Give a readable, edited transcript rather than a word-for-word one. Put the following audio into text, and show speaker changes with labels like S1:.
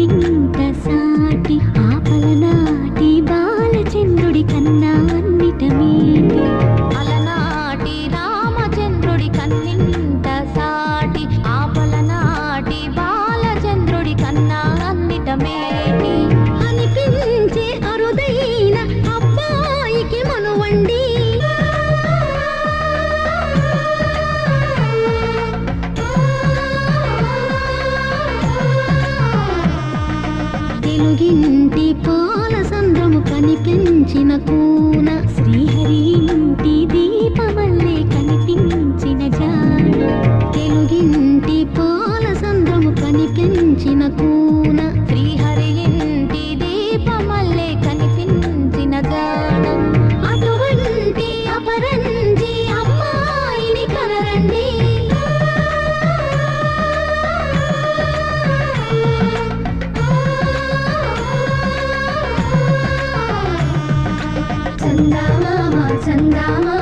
S1: కన్నింట సాటి ఆపలనాటి బాలచంద్రుడి కన్నా అన్నిట మేటి
S2: అలనాటి రామచంద్రుడి కన్నింట సాటి ఆపలనాటి బాలచంద్రుడి కన్నా అన్నిట మేటి
S1: అనిపించే అరుదైన అబ్బాయికి మనువండి తెలుగింటి పాల సంద్రము కనిపించిన కూన శ్రీహరి ఇంటి దీపమల్లే కనిపించిన జాన తెలుగింటి పాల సంద్రము కనిపించిన కూన
S2: శ్రీహరి ఇంటి దీపమల్లే కనిపించిన జాన
S1: అటువంటి అపరంజి అమ్మాయిని కనరండి చందమామ చందమామ